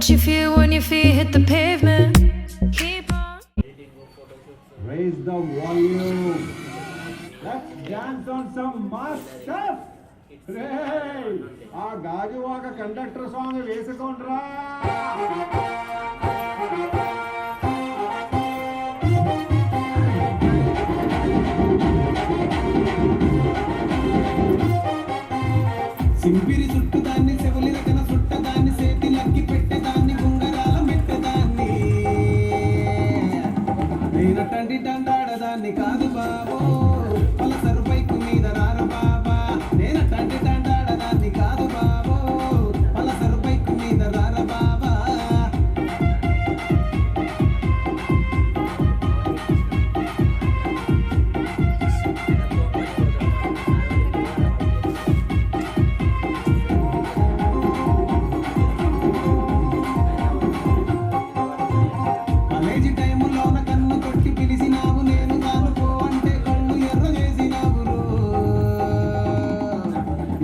what you feel when your feet hit the pavement. Keep on. Raise the volume. Let's dance on some mass stuff. Hey, ఆ Gajuwaka conductor song వేసుకోండ్రా. సింపిరి చుట్టుదాన్ని సెవలిన కన చుట్టదాన్ని సేతి lucky పెట్టేదాన్ని గుంగరాల మెట్టదాన్ని నేనటండి దండాడదాన్ని కాదు బాబో Pulsar bike మీద రారు బాబా నేనటండి దండాడదాన్ని కాదు బాబో పలసరు బైకు మీద రారు బాబా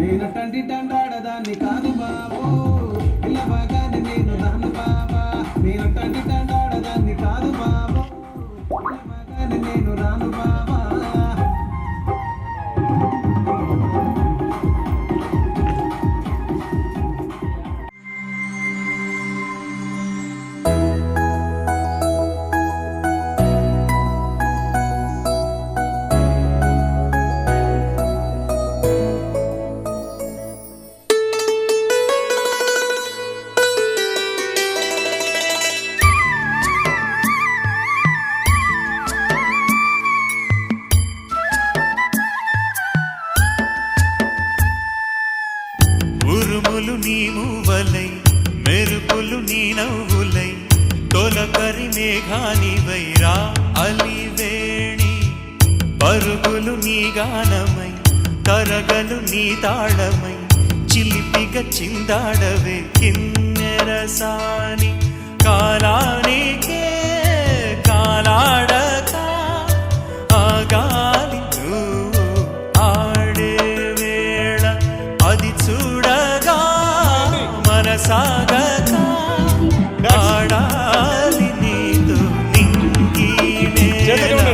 నేనటండి దండాడదాన్ని కాదు బాబో ఇలా బాగానే నేను దాన్ని బాబా నేనటండి దండాడదాన్ని కాదు బాబో ఇలా బాగానే నేను రాను బాబా ఉరుములు నీ మూవలై మెరుపులు నీ నవ్వులై తొలకరి మేఘానివై రా అలివేణి పరుగులు నీ గానమై తరగలు నీ తాళమై చిలిపిగా చిందాడవే కిన్నెరసాని కాలానికే కాలాడక ఆగాలి నువ్వు ఆడే వేళ అది చూడగా మనసాగక ఆడాలి నీతో నింగి నేల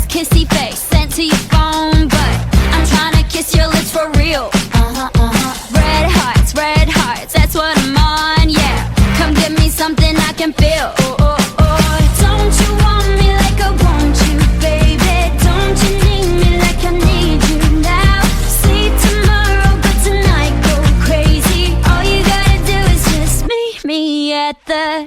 Kissy face, sent to your phone, but I'm tryna kiss your lips for real. Red hearts, that's what I'm on, yeah. Come give me something I can feel. Don't you want me like I want you, baby? Don't you need me like I need you now? Sleep tomorrow, but tonight go crazy. All you gotta do is just meet me at the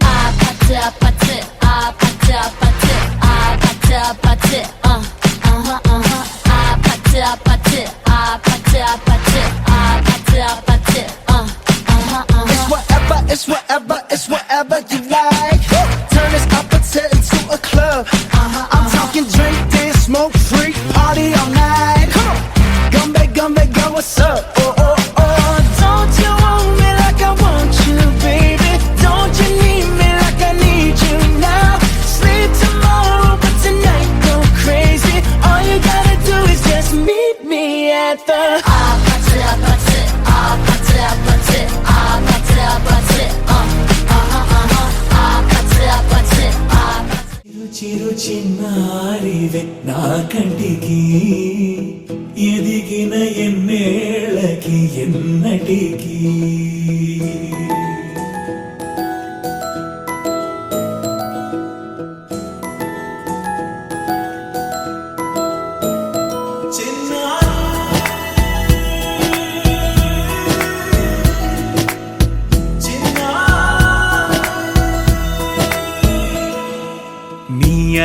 It's whatever you like. Turn this opposite into a club. I'm talking drink this, smoke free, party all night. Gumbe, girl, what's up? Don't you want me like I want you, baby? Don't you need me like I need you now? Sleep tomorrow, but tonight go crazy. All you gotta do is just meet me at the చిరు చిన్నారివే నా కంటికి ఎదిగిన ఎన్నేళ్ళకి ఎన్నటికి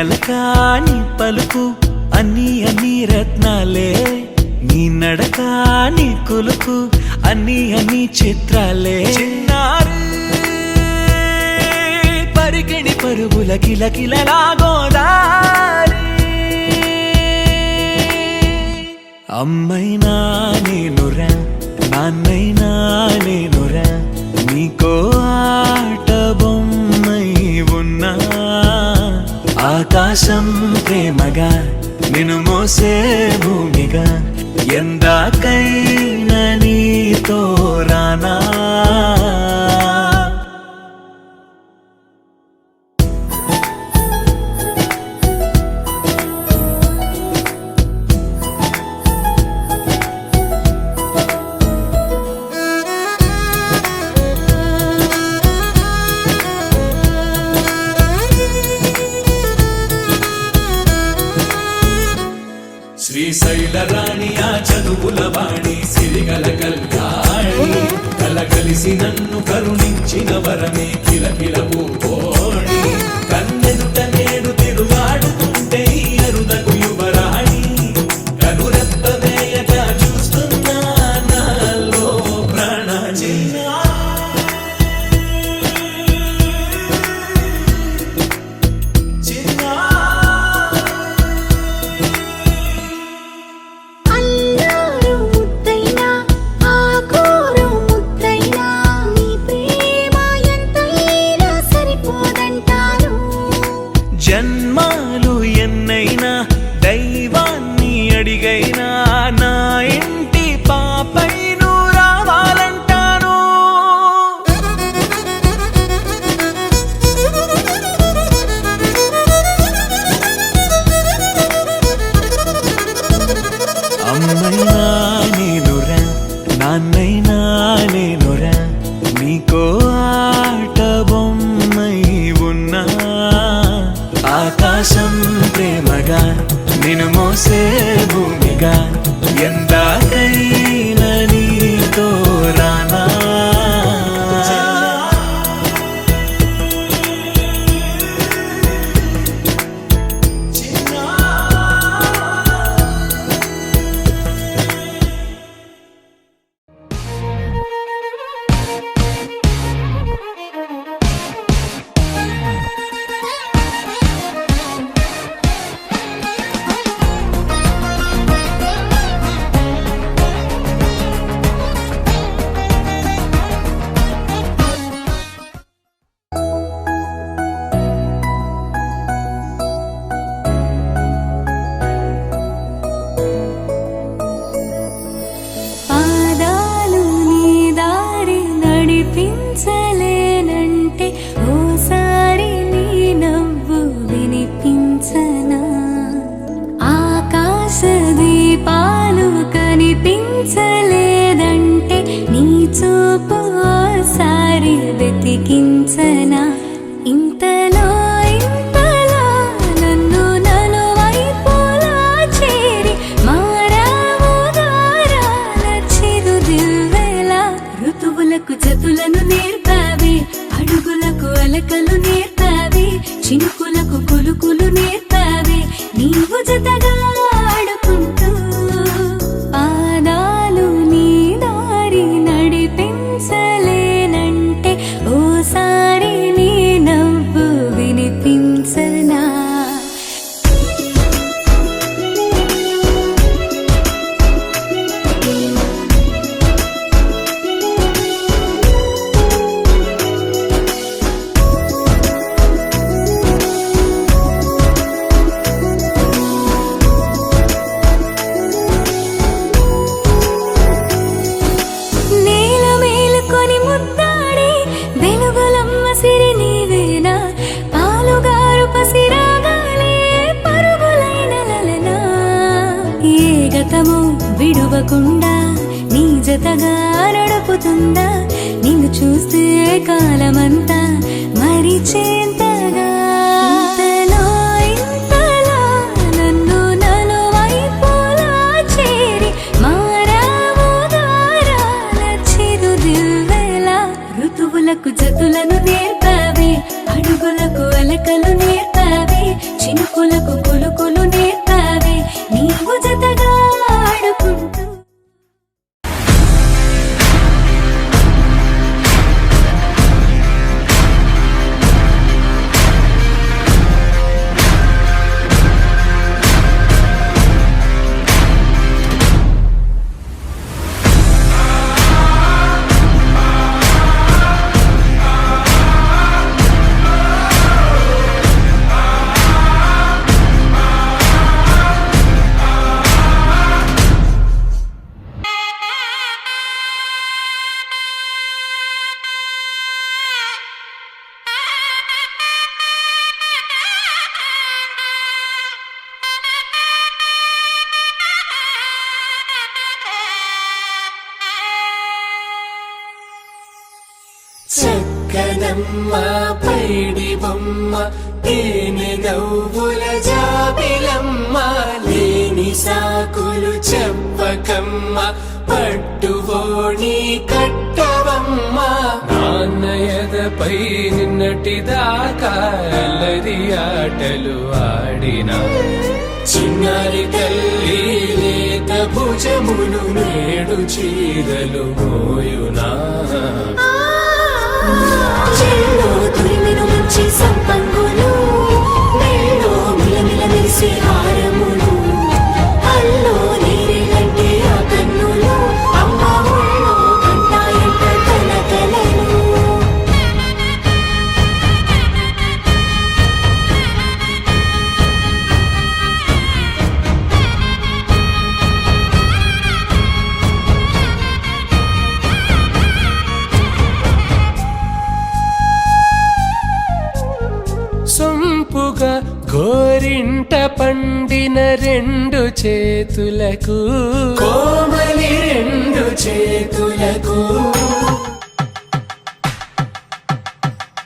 అలకాని పలుకు అన్ని అన్ని రత్నాలే నీ నడక నీ కులుకు అన్ని అన్ని చిత్రాలే చిన్నారు పరికిణి పరుగుల కిలకిలలాగోదారి అమ్మైనా నేనురా నాన్నైనా నేనురా నీకో ఆట బొమ్మై ఉన్నా ఆకాశం ప్రేమగా నిన్ను మోసే భూమిగా ఎందాకైనా నీతో రానా శ్రీశైల రాణి ఆ చదువుల వాణి సిరిగల కల్యాణి కలగలిసి నన్ను కరుణించిన వరమే కిలకిల పూకోణి కన్నెదుట నేడు తిరుగాడుతుంటే ఈ అరుదకు యువరాణి కనురెప్ప వేయక చూస్తున్నా నాలో ప్రాణ అల్లారు ముద్దైనా ఆకోరు ముద్దైనా నీ ప్రేమ ఎంతైనా సరిపోదంటాను జన్మాలు ఎన్నైనా దైవాన్ని అడిగైనా నా ఇంటి పాపై నువ్వు రావాలంటాను అమ్మైనా నేనురా నాన్నైనా నేనురా నీకో ఆట బొమ్మై ఉన్నా ఆకాశం ప్రేమగా నిన్ను మోసే భూమిగా ఎందాకైనా నీతో రానా పాదాలు నీ దారి నడిపించలేనంటే ఓసారి నీ నవ్వు వినిపించనా ఆకాశ దీపాలు కనిపించలేదంటే నీ చూపు ఓసారి వెతికించనా ఇంతలో ఇంతలో నన్ను నలువైపులా చేరి మారావు దారాల చిరుదివ్వెలా ఋతువులకు జతులను నేర్పావి అడుగులకు అలకలు నేర్పావి చినుకులకు కులుకులు నేర్పావి నీవు జతగా ఆడుకుంటూ పాదాలు నీ దారి నడిపించలేనంటే ఓసారి నీ నవ్వు వినిపించనా నేల మేలుకొని ముద్దాడే వెలుగులమ్మ సిరి నీవేనా పాలుగారు పసిరాగాలే పరుగులైన లలనా ఏ గతము విడువకుండా నీ జతగా నడుపుతుందా నిన్ను చూస్తే కాలమంతా మరిచేంతగా ఇంతలో ఇంతలో నన్ను నలువైపులా చేరి మారావు దారాల చిరుదివ్వెలా ఋతువులకు జతులను నేర్పావి అడుగులకు అలకలు నేర్పావి చినుకులకు కులుకులు నేర్పావి చిన్నమ్మ పైడి బొమ్మ తేనె నవ్వుల జాబిలమ్మ లేని సాకులు చెప్పకమ్మ పట్టువోణి కట్టవమ్మ నాన్నయదపై నిన్నటిదాకా అల్లరి ఆటలు ఆడినా చిన్నారి తల్లి లేత భుజములు నేడు చీరలు మోయునా చెల్లో తురిమిను మంచి సంపంగులు మెల్లో మిలమిల మెరిసే హారములు అల్లో నీరే కంటే ఆ కన్నులు అమ్మ ఒళ్ళో కంటాయంట కలకలను సొంపుగా గోరింట పండిన రెండు చేతులకు కోమలి రెండు చేతులకు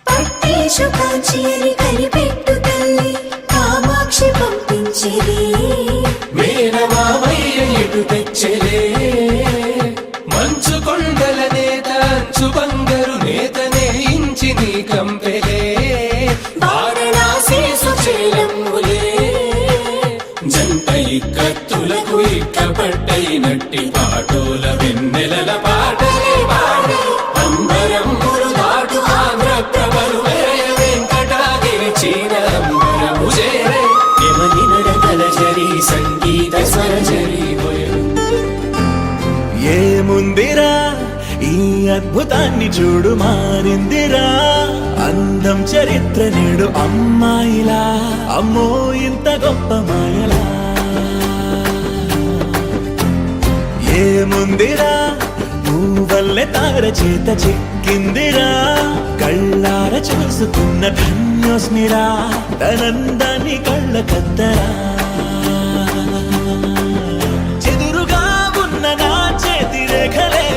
పట్టేశు కాంచేరి కలిపెట్టు తల్లి కామాక్షి పంపించేది మేనమామయ్య ఎటు తెచ్చలే మంచు కొండల నేత అంచు బంగారు నేత నేయించి నీ కంపెలే వారణాసి సుచేలమ్ములే జంట ఇక్కత్తులకు ఇక్కపట్టైనట్టి పాటోల వెన్నెలల పాటలే పాడే అంబరములు దాటు ఆంధ్ర ప్రభలు వేయ వెంకటాగిరి చీన అంబరము చేరే యమని నడకల జరి సంగీత స్వరజరి ఏముందిరా ఈ అద్భుతాన్ని చూడు మారిందిరా అందం చరిత్ర నేడు అమ్మాయిలా అమ్మో ఇంత గొప్ప మాయలా ఏముందిరా నువ్వల్లే తార చేత చిక్కిందిరా కళ్ళార చూసుకున్న ధన్యోస్మిరా తనందాన్ని కళ్ళ కద్దరా చెదురుగా ఉన్న నా చేతి రేఖలే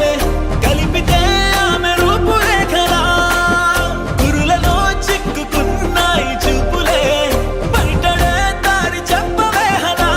కలిపితే ఆమె రూపురేఖలా గురులలో చిక్కుకున్నాయి చూపులే బయటడే దారి చెప్పవేహలా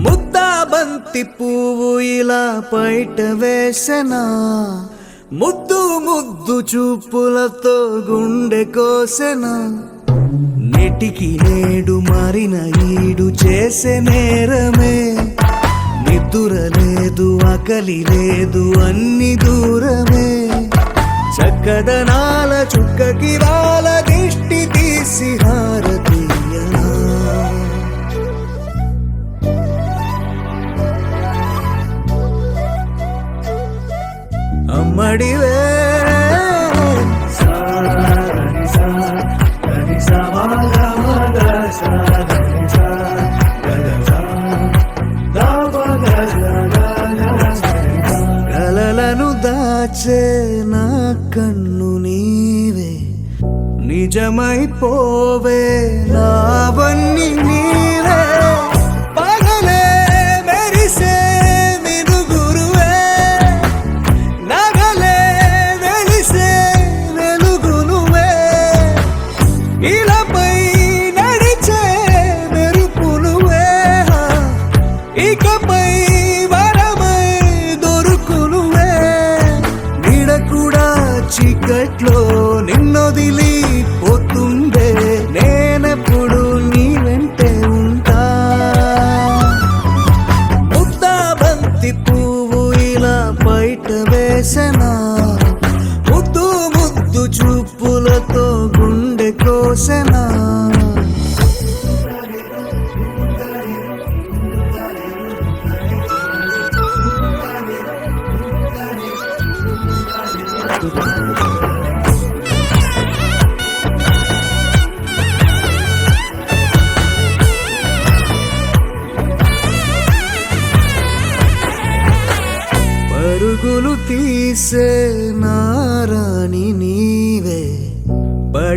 ముద్దాబంతి పువ్వు ఇలా బయట వేసెనా ముద్దు ముద్దు చూపులతో గుండె కోసెనా నెటికి నేడు మారిన ఈడు చేసే నేరమే నిద్దుర లేదు ఆకలి లేదు అన్ని దూరమే చక్కదనాల చుక్కకి వాళ్ళ దిష్టి తీసి హారతీయనా అమ్మడివే కలలను దాచే నా కన్ను నీవే నిజమైపోవే నావన్నీ నీవే పగలే మెరిసే మినుగురువే నగలే వెలిసే వెలుగునువే ఇలాపై నడిచే మెరుపునువే ఇకపై వరమై దొరుకునువే నీడ కూడా చీకట్లో నిన్నొదిలి పోతుందే నేనెప్పుడు నీ వెంటే ఉంటా ముద్దాబంతి పువ్వు ఇలా బయట వేసెనా ముద్దు ముద్దు చూపులతో గుండె కోసెనా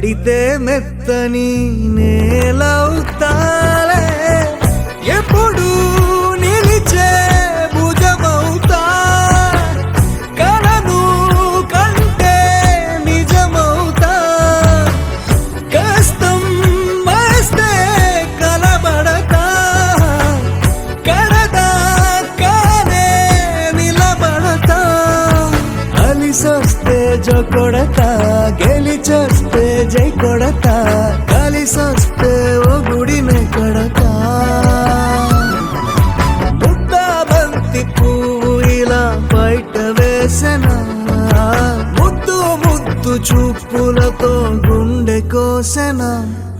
పడితే మెత్తని నేలవుతాలే ఎప్పుడు నిలిచే భుజమవుతా కలను కంటే నిజమవుతా కష్టం వస్తే కలబడతా కడదాకానే నిలబడతా అలిసొస్తే జో కొడతా గెలిచొస్తే జై కొడతా కలిసొస్తే ఓ గుడినే కొడతా ముద్దా బంతి పువ్వు ఇలా బయట వేసెనా ముద్దు ముద్దు చూపులతో గుండె కోసెనా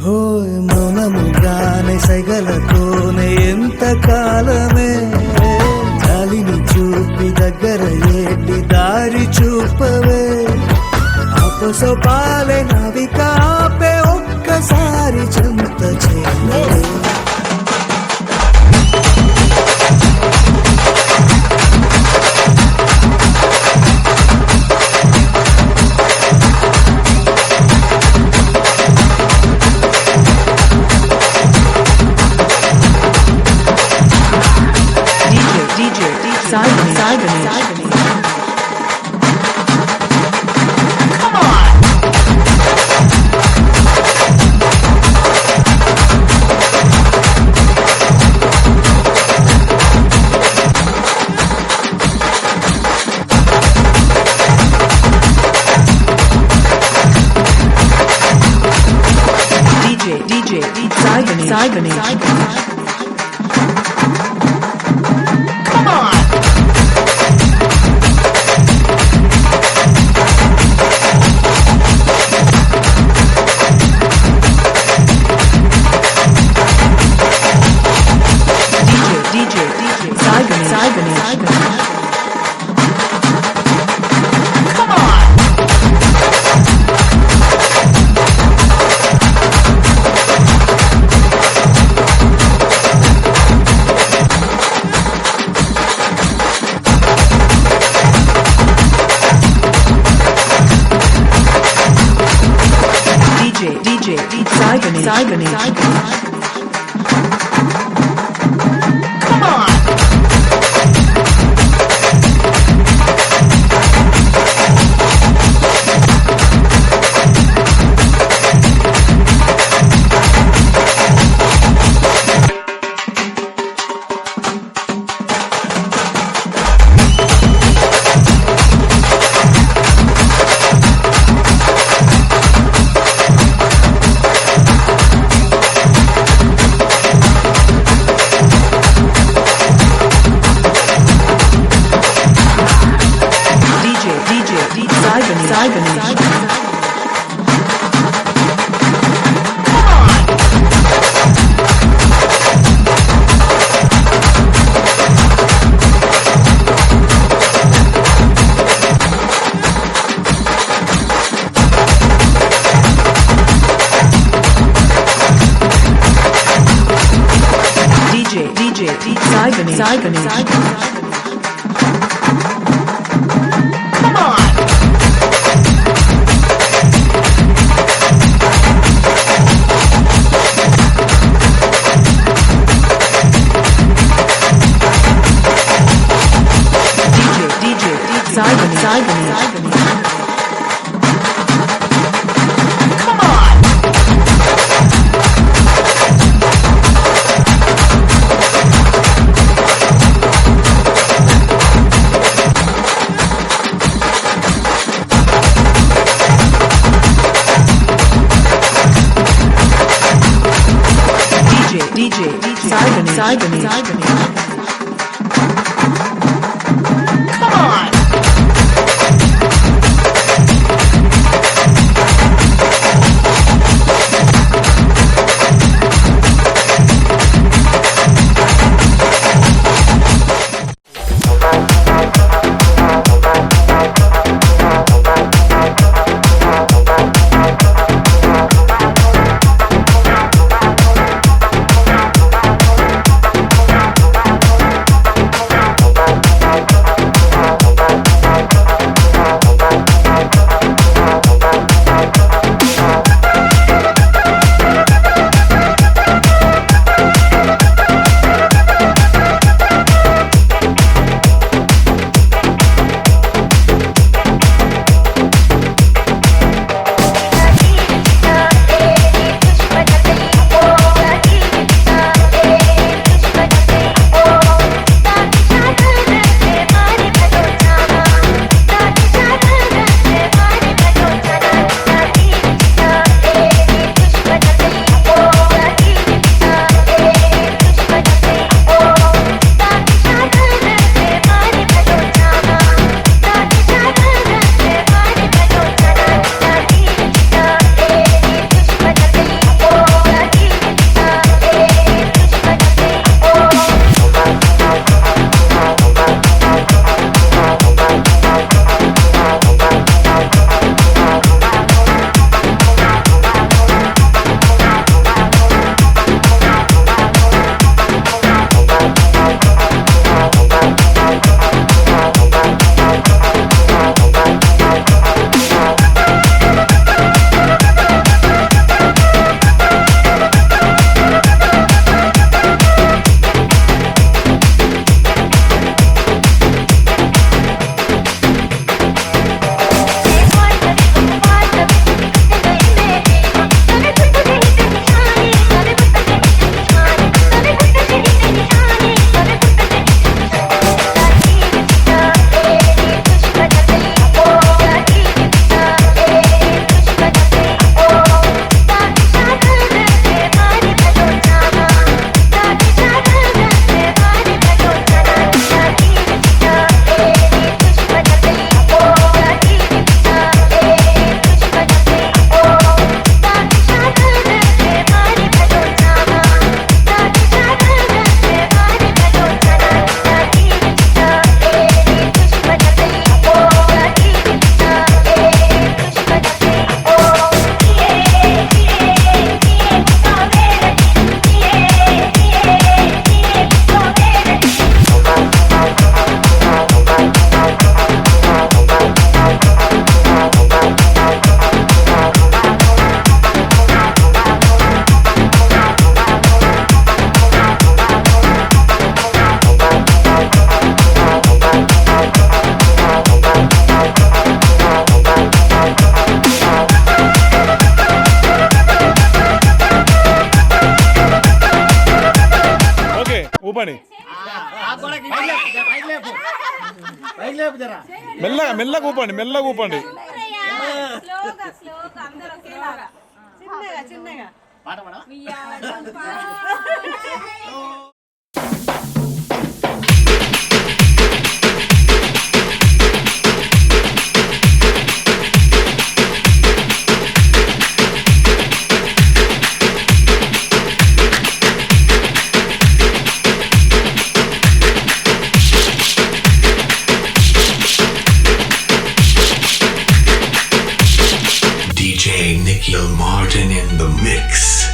హోయ్ మౌనముగానే సైగలతోనే ఎంత కాలమే గాలిని చూపి దగ్గర ఏటి దారి చూపవే ఆపసోపాలే నవికాపే ఒక్కసారి చెంత చేయలే మెల్లగా మెల్లగా ఊపండి, మెల్లగా ఊపండి. DJ Nikhil Martin in the mix.